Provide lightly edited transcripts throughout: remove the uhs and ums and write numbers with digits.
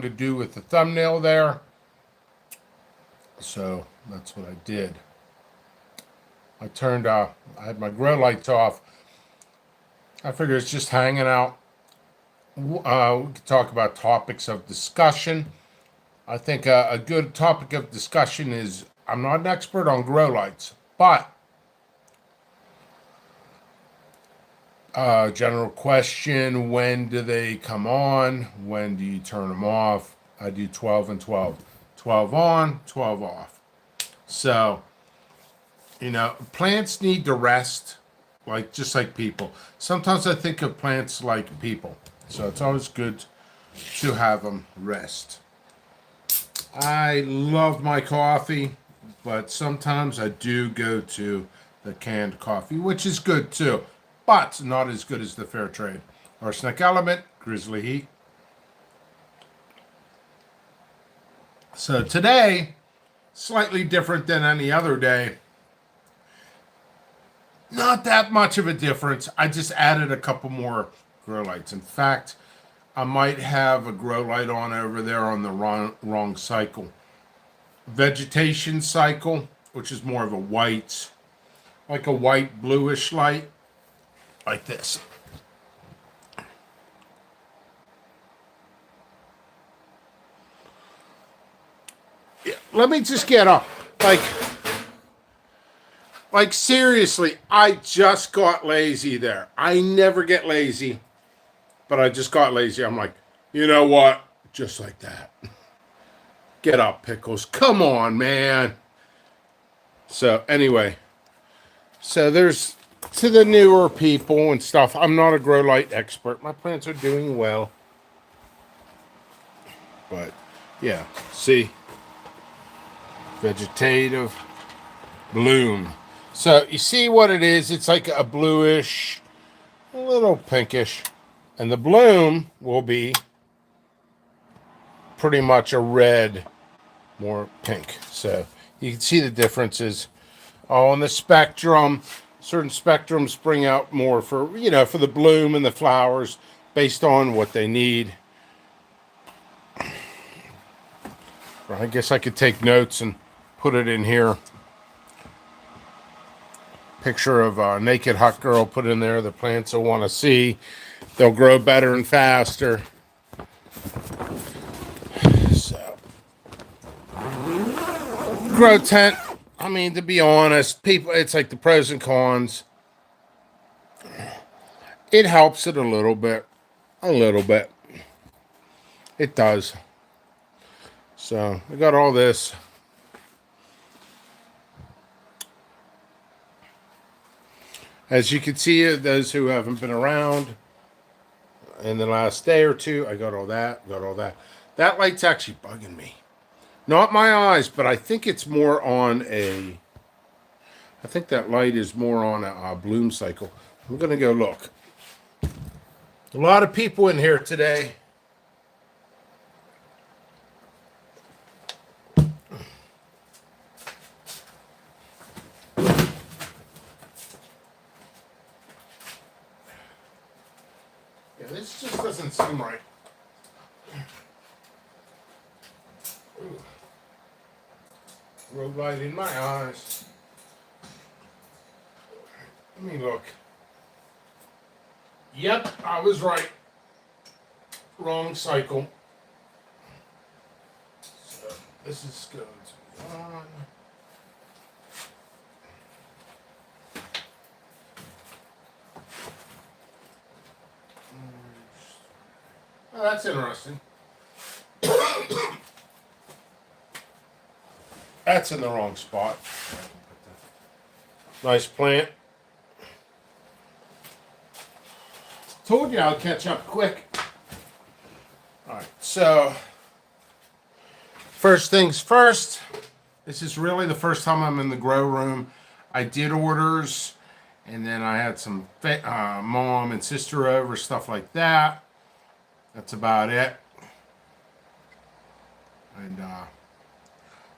to do with the thumbnail there. So that's what I did. I had my grow lights off. I figured it's just hanging out. We could talk about topics of discussion. I think a good topic of discussion is I'm not an expert on grow lights, but general question, when do they come on? When do you turn them off? I do 12 and 12. 12 on, 12 off. So, plants need to rest, just like people. Sometimes I think of plants like people. So it's always good to have them rest. I love my coffee, but sometimes I do go to the canned coffee, which is good too, but not as good as the fair trade. Arsenic element, grizzly heat. So today, slightly different than any other day. Not that much of a difference. I just added a couple more grow lights. In fact, I might have a grow light on over there on the wrong cycle. Vegetation cycle, which is more of a white, like a white bluish light, like this. Yeah, let me just get up. Like seriously, I just got lazy there. I never get lazy, but I just got lazy. I'm like, you know what? Just like that. Get up, Pickles. Come on, man. So anyway, so there's to the newer people and stuff. I'm not a grow light expert. My plants are doing well. But yeah, see, vegetative bloom. So you see what it is? It's like a bluish, a little pinkish. And the bloom will be pretty much a red, more pink. So you can see the differences. Oh, on the spectrum, certain spectrums bring out more for the bloom and the flowers based on what they need. I guess I could take notes and put it in here. Picture of a naked hot girl put in there. The plants will want to see. They'll grow better and faster. So, grow tent. I mean, to be honest, people, it's like the pros and cons. It helps it a little bit. A little bit. It does. So, I got all this. As you can see, those who haven't been around in the last day or two, I got all that. That light's actually bugging me. Not my eyes, but I think it's more on a. I think that light is more on a bloom cycle. I'm going to go look. A lot of people in here today. Yeah, this just doesn't seem right. Road light in my eyes. Let me look. Yep, I was right. Wrong cycle. So this is going to be on. Oh, that's interesting. That's in the wrong spot. Nice plant. Told you I'll catch up quick. Alright, so first things first. This is really the first time I'm in the grow room. I did orders, and then I had some mom and sister over, stuff like that. That's about it. And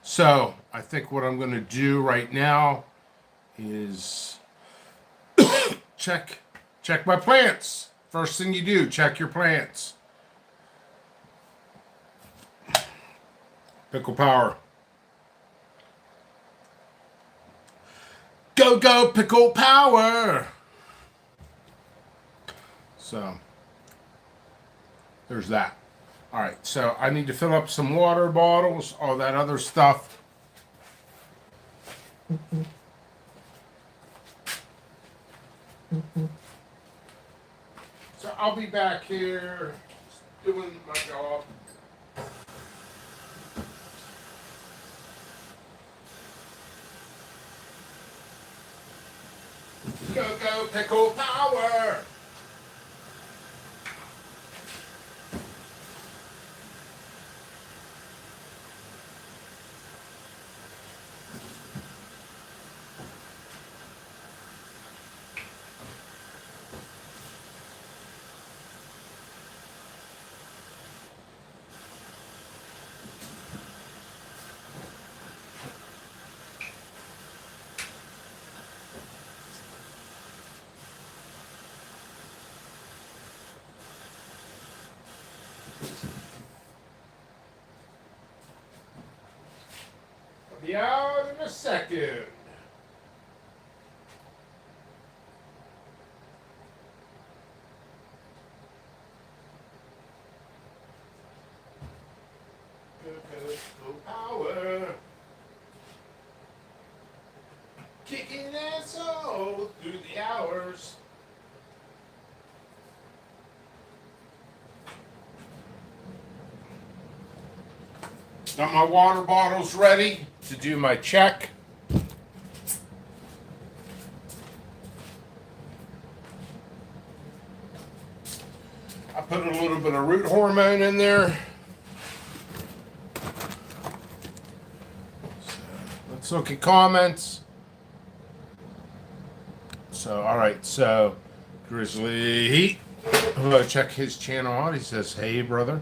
so I think what I'm going to do right now is check my plants. First thing you do, check your plants. Pickle power. Go, go, pickle power. So, there's that. All right, so I need to fill up some water bottles, all that other stuff. So I'll be back here doing my job. Go, go, pickle power! I'll be out in a second. Go, go, go power. Kicking ass all through the hours. Got my water bottles ready to do my check. I put a little bit of root hormone in there. So, let's look at comments. So, all right, so Grizzly Heat. Hello, check his channel out. He says, hey, brother.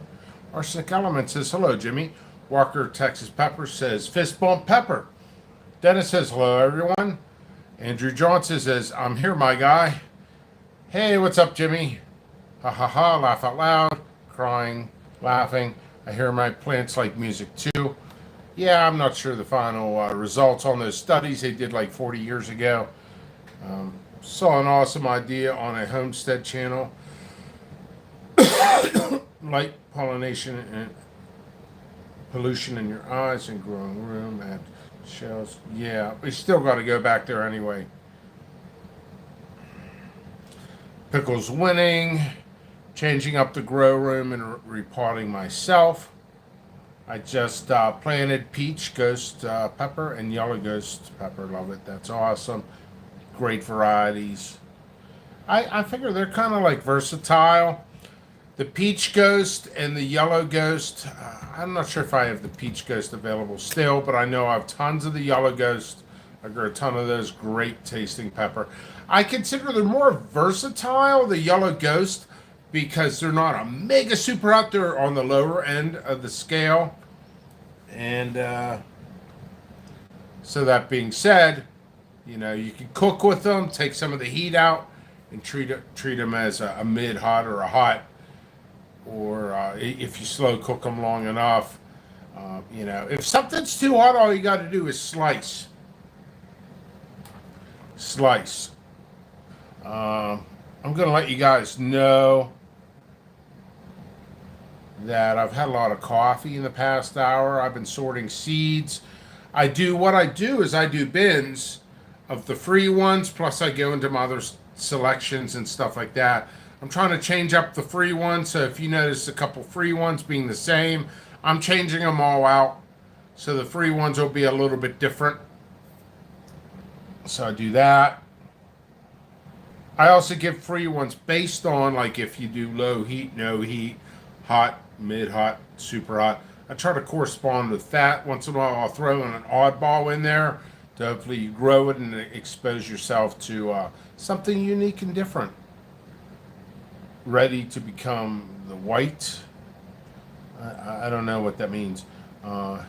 Arsenic Element says, hello, Jimmy. Walker, Texas Pepper says, fist bump pepper. Dennis says, hello, everyone. Andrew Johnson says, I'm here, my guy. Hey, what's up, Jimmy? Ha ha ha, laugh out loud. Crying, laughing. I hear my plants like music too. Yeah, I'm not sure the final results on those studies they did like 40 years ago. Saw an awesome idea on a homestead channel. Light pollination and pollution in your eyes and growing room at shells. Yeah, we still got to go back there anyway. Pickles winning. Changing up the grow room and repotting myself. I just planted peach ghost pepper and yellow ghost pepper. Love it. That's awesome. Great varieties. I figure they're kind of like versatile. The peach ghost and the yellow ghost. I'm not sure if I have the peach ghost available still, but I know I have tons of the yellow ghost. I grew a ton of those. Great tasting pepper. I consider they're more versatile, the yellow ghost, because they're not a mega super out there on the lower end of the scale. And so that being said, you know, you can cook with them, take some of the heat out, and treat them as a mid-hot or a hot. Or if you slow cook them long enough, you know, if something's too hot, all you got to do is slice. Slice. I'm going to let you guys know that I've had a lot of coffee in the past hour. I've been sorting seeds. What I do is I do bins of the free ones, plus I go into my other selections and stuff like that. I'm trying to change up the free ones, so if you notice a couple free ones being the same, I'm changing them all out. So the free ones will be a little bit different. So I do that. I also give free ones based on, like, if you do low heat, no heat, hot, mid-hot, super hot. I try to correspond with that. Once in a while, I'll throw in an oddball in there to hopefully grow it and expose yourself to something unique and different. Ready to become the white. I don't know what that means.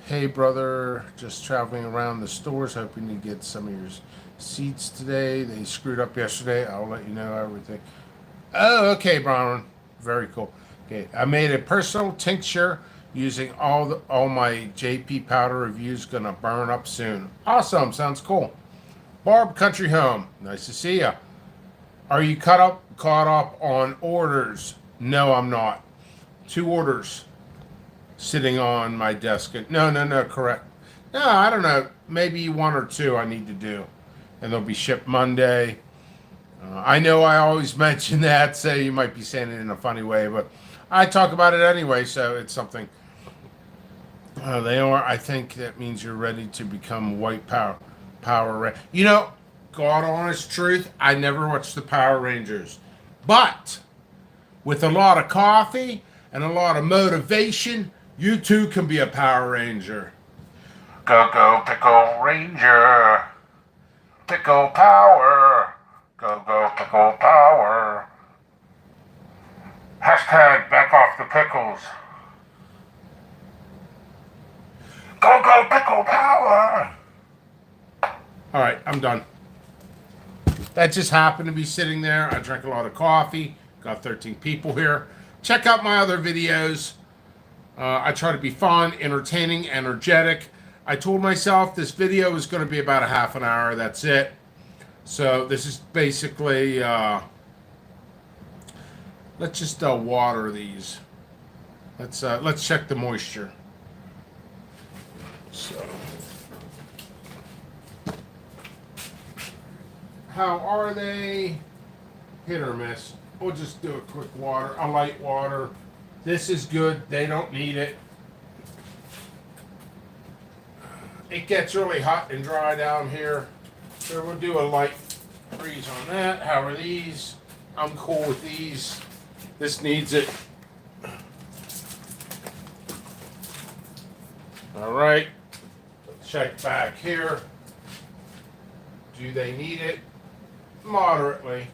Hey, brother, just traveling around the stores, hoping to get some of your seeds today. They screwed up yesterday. I'll let you know everything. Oh, okay, Brian. Very cool. Okay, I made a personal tincture using all my JP powder reviews. Gonna burn up soon. Awesome, sounds cool. Barb Country Home, nice to see ya. Are you caught up on orders? No, I'm not. 2 orders sitting on my desk. No, correct. No, I don't know. Maybe 1 or 2 I need to do, and they'll be shipped Monday. I know I always mention that, so you might be saying it in a funny way, but I talk about it anyway, so it's something. They are. I think that means you're ready to become white power. You know, God honest truth, I never watched the Power Rangers, but with a lot of coffee and a lot of motivation, you too can be a Power Ranger. Go, Pickle Ranger. Pickle Power. Go, Pickle Power. Hashtag back off the pickles. Go, Pickle Power. All right, I'm done. That just happened to be sitting there. I drank a lot of coffee. Got 13 people here. Check out my other videos. I try to be fun, entertaining, energetic. I told myself this video is going to be about a half an hour. That's it. So this is basically, let's just water these. Let's check the moisture. So, how are they? Hit or miss. We'll just do a quick water, a light water. This is good. They don't need it. It gets really hot and dry down here. So we'll do a light freeze on that. How are these? I'm cool with these. This needs it. All right. Check back here. Do they need it? Moderately.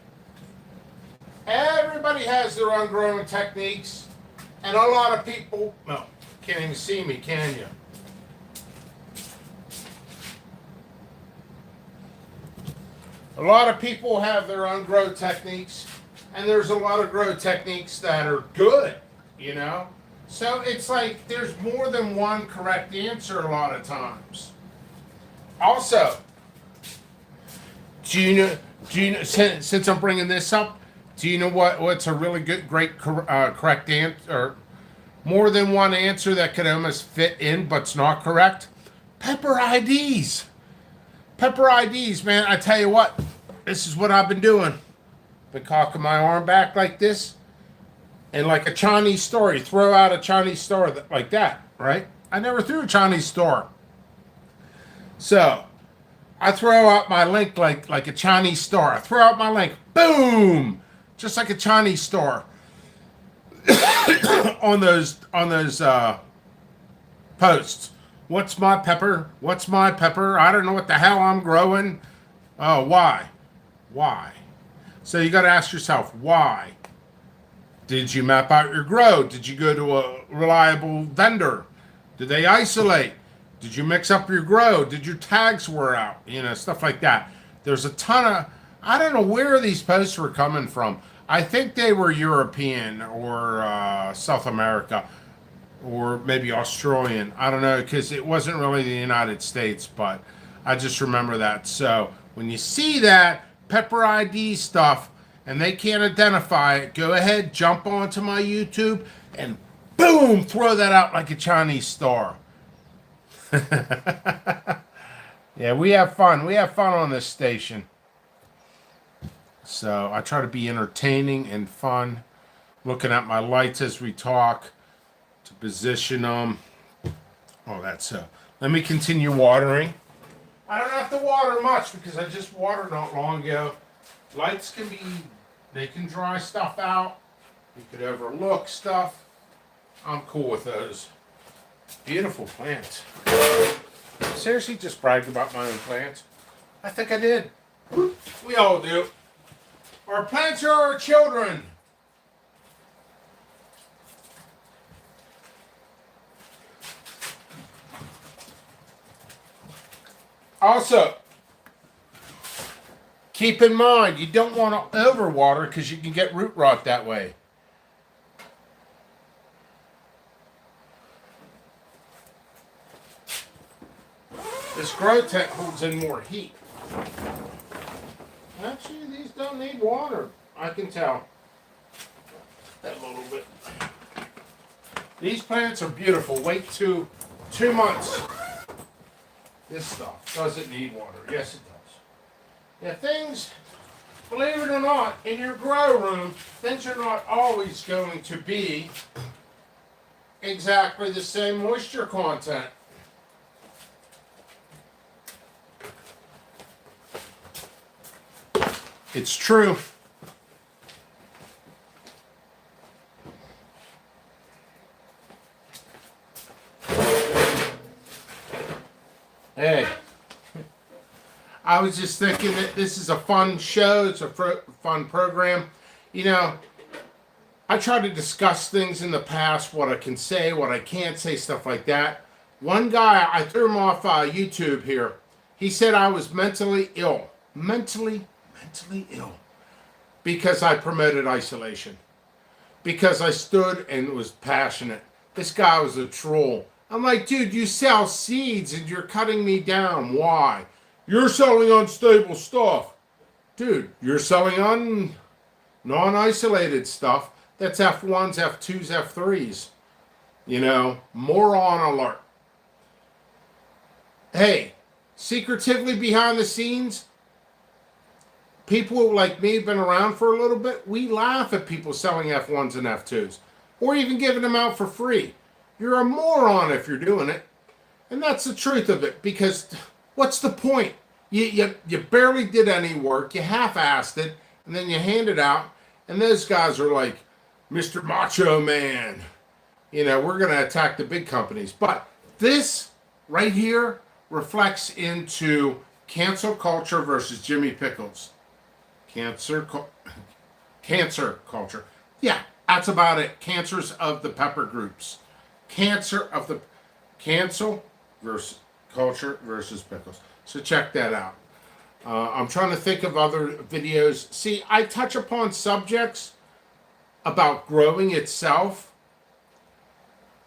Everybody has their own growing techniques, and a lot of people, no, can't even see me, can you? A lot of people have their own grow techniques, and there's a lot of grow techniques that are good, you know? So it's like there's more than one correct answer a lot of times. Also, do you know, since I'm bringing this up, do you know what's a really great correct answer, or more than one answer that could almost fit in but's not correct? Pepper IDs. Pepper IDs, man. I tell you what, this is what I've been doing. Been cocking my arm back like this, and like a Chinese store, you throw out a Chinese store like that, right? I never threw a Chinese store. So I throw out my link like a Chinese store. I throw out my link, boom, just like a Chinese store on those posts. What's my pepper? What's my pepper? I don't know what the hell I'm growing. Oh, why? Why? So you got to ask yourself, why? Did you map out your grow? Did you go to a reliable vendor? Did they isolate? Did you mix up your grow? Did your tags wear out? You know, stuff like that. There's a ton of, I don't know where these posts were coming from. I think they were European or South America or maybe Australian. I don't know, because it wasn't really the United States, but I just remember that. So when you see that Pepper ID stuff and they can't identify it, go ahead, jump onto my YouTube and boom, throw that out like a Chinese store. Yeah, we have fun. We have fun on this station. So I try to be entertaining and fun. Looking at my lights as we talk to position them. Oh, that's so. Let me continue watering. I don't have to water much because I just watered not long ago. Lights can be, they can dry stuff out. You could overlook stuff. I'm cool with those. Beautiful plants. Seriously, just bragged about my own plants. I think I did. We all do. Our plants are our children. Also, keep in mind, you don't want to overwater because you can get root rot that way. This grow tent holds in more heat. Actually, these don't need water. I can tell. That little bit. These plants are beautiful. Wait 2 months. This stuff doesn't need water. Yes, it does. Yeah, things, believe it or not, in your grow room, things are not always going to be exactly the same moisture content. It's true. Hey, I was just thinking that this is a fun show. It's a fun program. You know, I try to discuss things in the past, what I can say, what I can't say, stuff like that. One guy, I threw him off YouTube here. He said I was mentally ill. Mentally ill. Because I promoted isolation. Because I stood and was passionate. This guy was a troll. I'm like, dude, you sell seeds and you're cutting me down. Why? You're selling unstable stuff. Dude, you're selling non-isolated stuff. That's F1s, F2s, F3s. You know, moron alert. Hey, secretively behind the scenes, people like me have been around for a little bit. We laugh at people selling F1s and F2s. Or even giving them out for free. You're a moron if you're doing it. And that's the truth of it. Because what's the point? You barely did any work. You half-assed it. And then you hand it out. And those guys are like, Mr. Macho Man. You know, we're going to attack the big companies. But this right here reflects into cancel culture versus Jimmy Pickles. Cancer culture. Yeah, that's about it. Cancers of the pepper groups. Cancel versus culture versus pickles. So check that out. I'm trying to think of other videos. See, I touch upon subjects about growing itself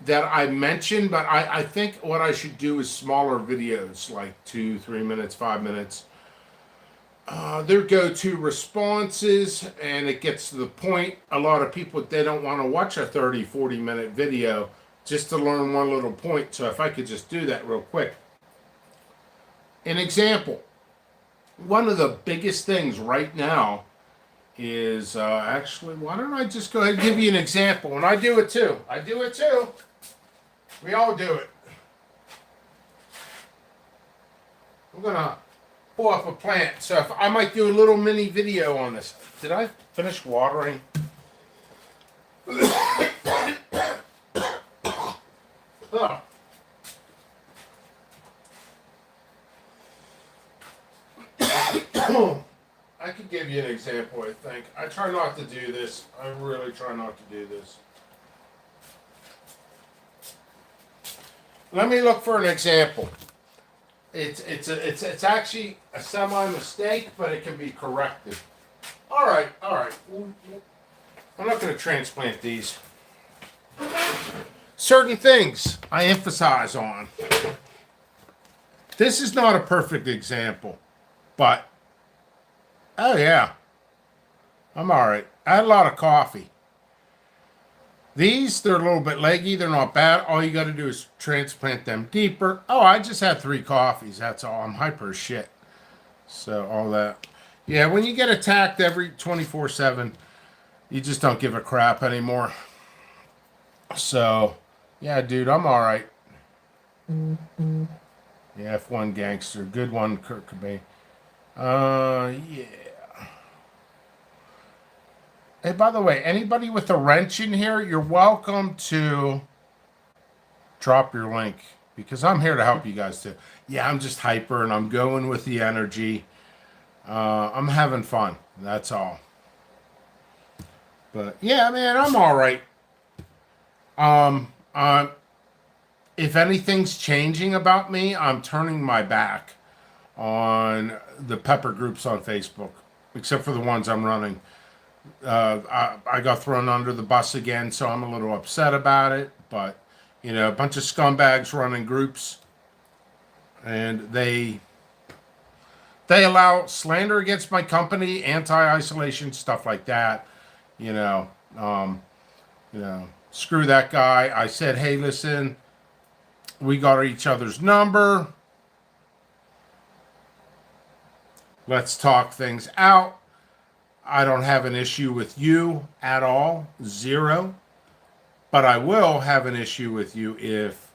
that I mentioned, but I think what I should do is smaller videos, like 2, 3 minutes, 5 minutes. Their go-to responses, and it gets to the point. A lot of people, they don't want to watch a 30, 40-minute video just to learn one little point. So if I could just do that real quick. An example. One of the biggest things right now is, actually, why don't I just go ahead and give you an example? And I do it too. We all do it. I'm going to pull up a plant. So if I might do a little mini video on this. Did I finish watering? Oh. I could give you an example, I think. I try not to do this. I really try not to do this. Let me look for an example. It's actually a semi-mistake, but it can be corrected. All right. I'm not going to transplant these. Certain things I emphasize on. This is not a perfect example, but oh yeah, I'm all right. I had a lot of coffee. These, they're a little bit leggy. They're not bad. All you got to do is transplant them deeper. Oh, I just had 3 coffees. That's all. I'm hyper as shit. So all that. Yeah, when you get attacked every 24/7, you just don't give a crap anymore. So, yeah, dude, I'm all right. Yeah, F1 gangster. Good one, Kurt Cobain. Yeah. Hey, by the way, anybody with a wrench in here, you're welcome to drop your link because I'm here to help you guys too. Yeah, I'm just hyper and I'm going with the energy. I'm having fun. That's all. But yeah, man, I'm all right. If anything's changing about me, I'm turning my back on the pepper groups on Facebook, except for the ones I'm running. I got thrown under the bus again, so I'm a little upset about it. But, you know, a bunch of scumbags running groups. and they allow slander against my company, anti-isolation, stuff like that. You know, um, screw that guy. I said, hey, listen, we got each other's number. Let's talk things out. I don't have an issue with you at all, zero. But I will have an issue with you if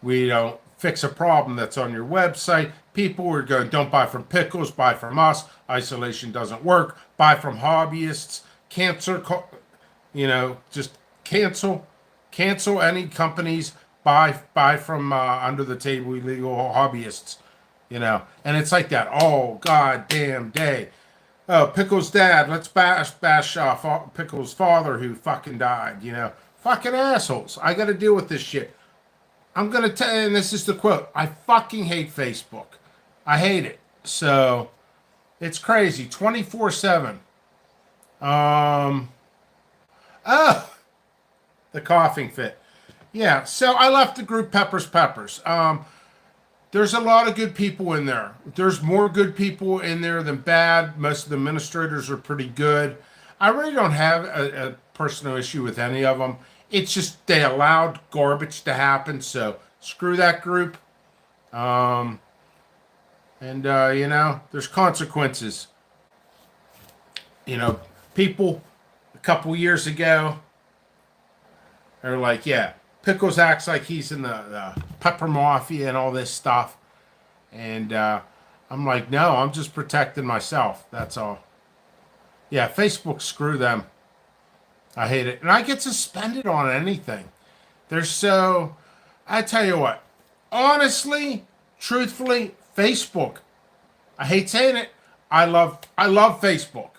we don't fix a problem that's on your website. People are going, don't buy from Pickles, buy from us. Isolation doesn't work. Buy from hobbyists. Just cancel any companies. Buy from under the table illegal hobbyists. And it's like that all goddamn day. Oh, Pickles' dad, let's bash off Pickles' father who fucking died. Fucking assholes. I got to deal with this shit. I'm going to tell you, and this is the quote, I fucking hate Facebook. I hate it. So, it's crazy. 24/7. Oh, the coughing fit. Yeah, so I left the group Peppers. There's a lot of good people in there. There's more good people in there than bad. Most of the administrators are pretty good. I really don't have a personal issue with any of them. It's just they allowed garbage to happen, so screw that group. There's consequences. People a couple years ago are like, yeah, Pickles acts like he's in the pepper mafia and all this stuff. And I'm like, no, I'm just protecting myself. That's all. Yeah, Facebook, screw them. I hate it. And I get suspended on anything. I tell you what, honestly, truthfully, Facebook, I hate saying it, I love Facebook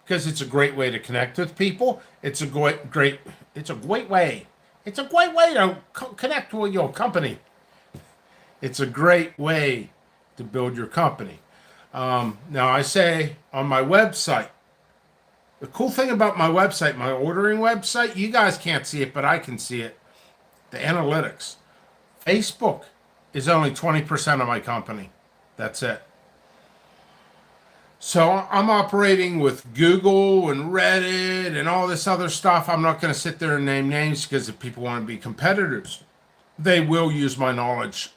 because it's a great way to connect with people. It's a great way. It's a great way to connect with your company. It's a great way to build your company. Now I say on my website, the cool thing about my website, my ordering website, you guys can't see it, but I can see it. The analytics. Facebook is only 20% of my company. That's it. So I'm operating with Google and Reddit and all this other stuff. I'm not going to sit there and name names because if people want to be competitors, they will use my knowledge.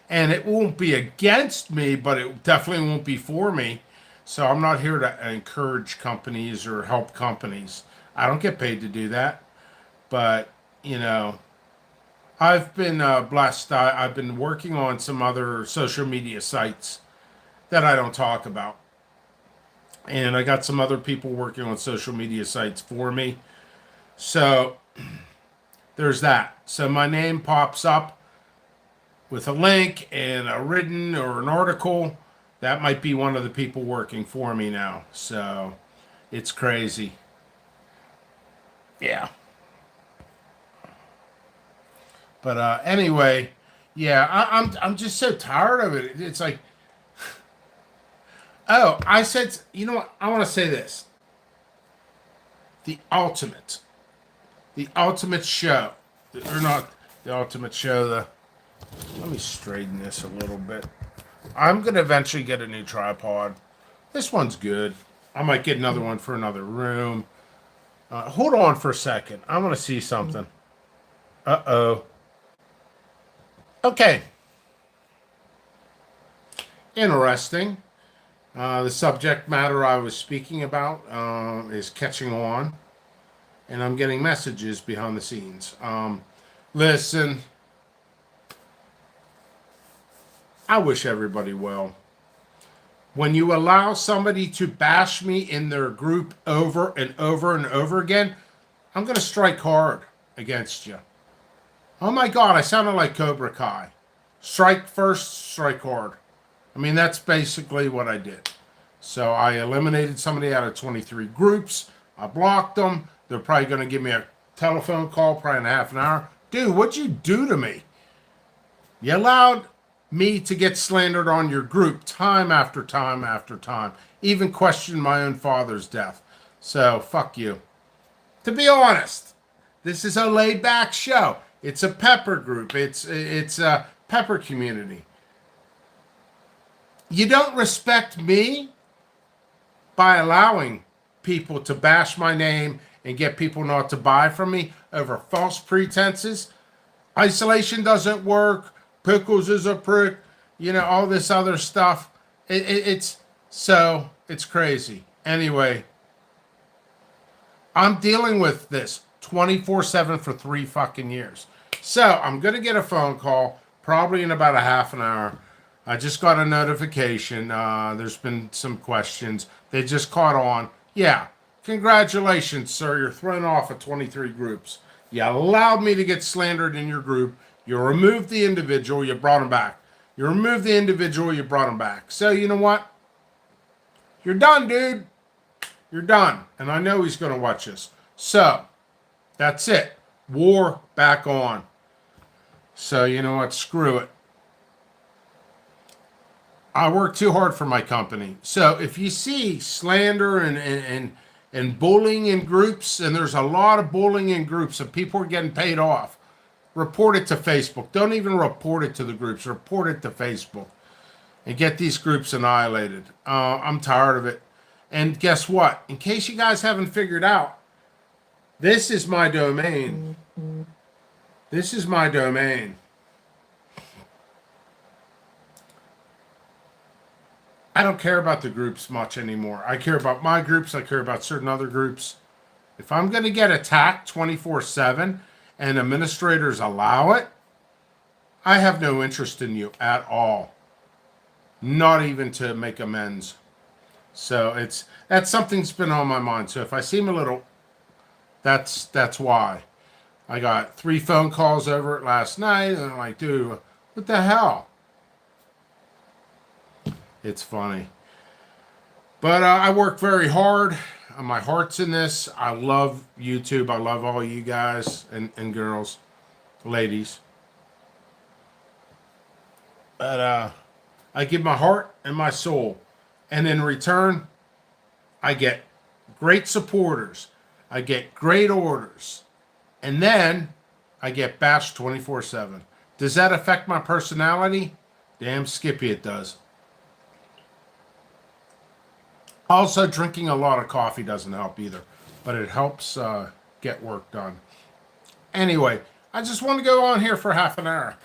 And it won't be against me, but it definitely won't be for me. So I'm not here to encourage companies or help companies. I don't get paid to do that. But, I've been blessed. I've been working on some other social media sites that I don't talk about. And I got some other people working on social media sites for me. So there's that. So my name pops up with a link and a written or an article. That might be one of the people working for me now. So it's crazy. Yeah. But anyway, yeah, I'm just so tired of it. It's like, oh, I said, you know what? I want to say this. The ultimate show, or not the ultimate show. Let me straighten this a little bit. I'm gonna eventually get a new tripod. This one's good. I might get another one for another room. Hold on for a second. I want to see something. Uh-oh. Okay. Interesting. The subject matter I was speaking about is catching on, and I'm getting messages behind the scenes. Listen, I wish everybody well. When you allow somebody to bash me in their group over and over and over again, I'm going to strike hard against you. Oh my God, I sounded like Cobra Kai. Strike first, strike hard. I mean, that's basically what I did. So I eliminated somebody out of 23 groups. I blocked them. They're probably going to give me a telephone call, probably in half an hour. Dude, what'd you do to me? You allowed me to get slandered on your group time after time after time. Even questioned my own father's death. So, fuck you. To be honest, this is a laid-back show. It's a pepper group. It's a pepper community. You don't respect me by allowing people to bash my name and get people not to buy from me over false pretenses. Isolation doesn't work. Pickles is a prick. All this other stuff. It's crazy. Anyway, I'm dealing with this 24/7 for 3 fucking years. So I'm going to get a phone call probably in about a half an hour. I just got a notification. There's been some questions. They just caught on. Yeah. Congratulations, sir. You're thrown off of 23 groups. You allowed me to get slandered in your group. You removed the individual. You brought him back. You removed the individual. You brought him back. So you know what? You're done, dude. You're done. And I know he's going to watch this. So that's it. War back on. So you know what? Screw it. I work too hard for my company. So if you see slander and bullying in groups, and there's a lot of bullying in groups and people are getting paid off, report it to Facebook. Don't even report it to the groups. Report it to Facebook and get these groups annihilated. I'm tired of it. And guess what? In case you guys haven't figured out, this is my domain. This is my domain. I don't care about the groups much anymore. I care about my groups. I care about certain other groups. If I'm going to get attacked 24/7 and administrators allow it, I have no interest in you at all. Not even to make amends. So that's something that's been on my mind. So if I seem a little, that's why. I got 3 phone calls over it last night, and I'm like, dude, what the hell? It's funny. But I work very hard. My heart's in this. I love YouTube. I love all you guys and girls, ladies. But I give my heart and my soul. And in return, I get great supporters. I get great orders. And then I get bashed 24/7. Does that affect my personality? Damn Skippy it does. Also, drinking a lot of coffee doesn't help either, but it helps get work done. Anyway, I just want to go on here for half an hour.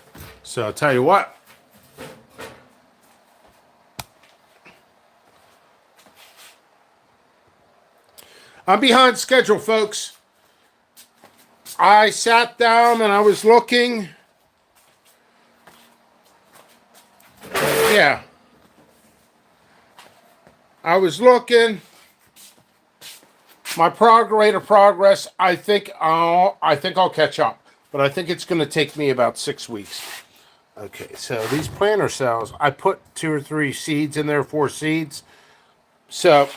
So I'll tell you what. I'm behind schedule, folks. I sat down and I was looking. Yeah. I was looking. My rate of progress, I think I'll catch up. But I think it's going to take me about 6 weeks. Okay, so these planter cells, I put 2 or 3 seeds in there, 4 seeds. So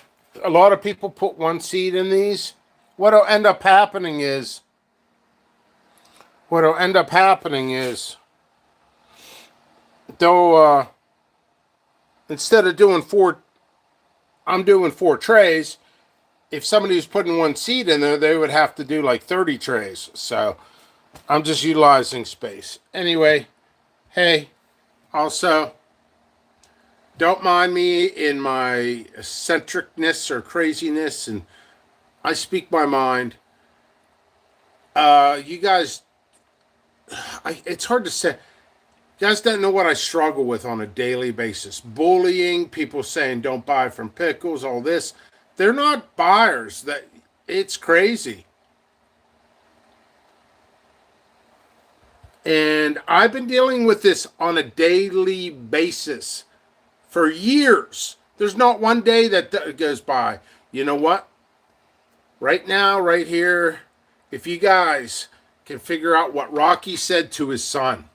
a lot of people put 1 seed in these. What'll end up happening is they'll instead of doing 4, I'm doing 4 trays. If somebody was putting 1 seed in there, they would have to do like 30 trays. So I'm just utilizing space. Anyway, hey, also, don't mind me in my eccentricness or craziness, and I speak my mind. You guys, it's hard to say. You guys don't know what I struggle with on a daily basis. Bullying, people saying don't buy from Pickles, all this. They're not buyers. It's crazy. And I've been dealing with this on a daily basis for years. There's not one day that goes by. You know what? Right now, right here, if you guys can figure out what Rocky said to his son.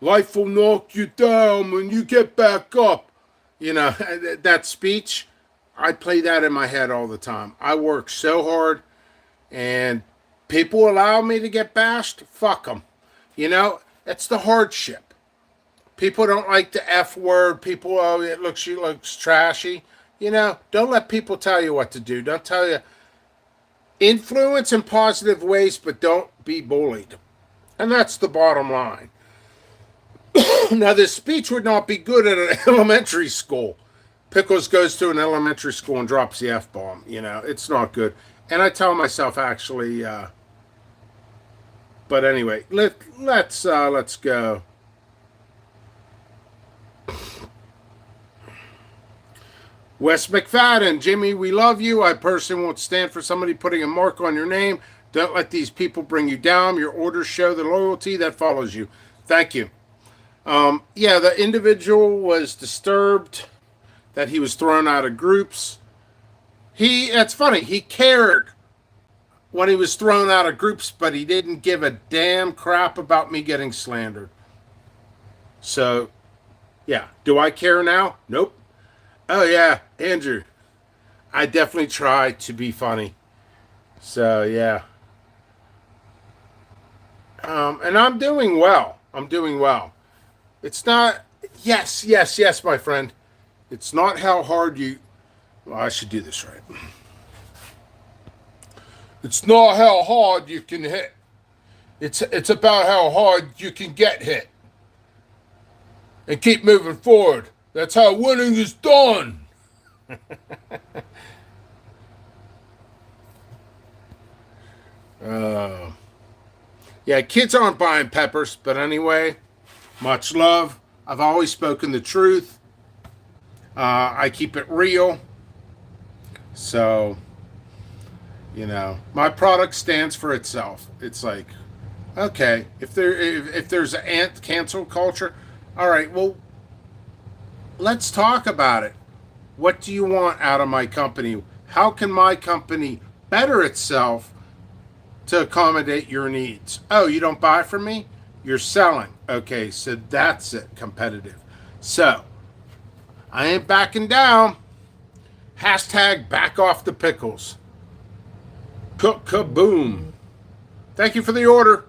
Life will knock you down when you get back up. You know, that speech, I play that in my head all the time. I work so hard, and people allow me to get bashed. Fuck them. You know, it's the hardship. People don't like the F word. People, oh, it looks trashy. You know, don't let people tell you what to do. Don't tell you. Influence in positive ways, but don't be bullied. And that's the bottom line. Now, this speech would not be good at an elementary school. Pickles goes to an elementary school and drops the F bomb. You know, it's not good. And I tell myself, actually, but anyway, let's go. Wes McFadden, Jimmy, we love you. I personally won't stand for somebody putting a mark on your name. Don't let these people bring you down. Your orders show the loyalty that follows you. Thank you. Yeah, the individual was disturbed that he was thrown out of groups. It's funny, he cared when he was thrown out of groups, but he didn't give a damn crap about me getting slandered. So, yeah. Do I care now? Nope. Oh, yeah, Andrew. I definitely try to be funny. So, yeah. And I'm doing well. I'm doing well. It's not, yes, yes, yes, my friend. It's not how hard you, well, I should do this right. It's not how hard you can hit. It's about how hard you can get hit. And keep moving forward. That's how winning is done. Yeah, kids aren't buying peppers, but anyway, much love. I've always spoken the truth. I keep it real. So, you know, my product stands for itself. It's like, okay, if there's an cancel culture, all right, well, let's talk about it. What do you want out of my company? How can my company better itself to accommodate your needs? Oh, you don't buy from me? You're selling. Okay, so that's it, competitive. So, I ain't backing down. Hashtag back off the pickles. Kaboom. Thank you for the order.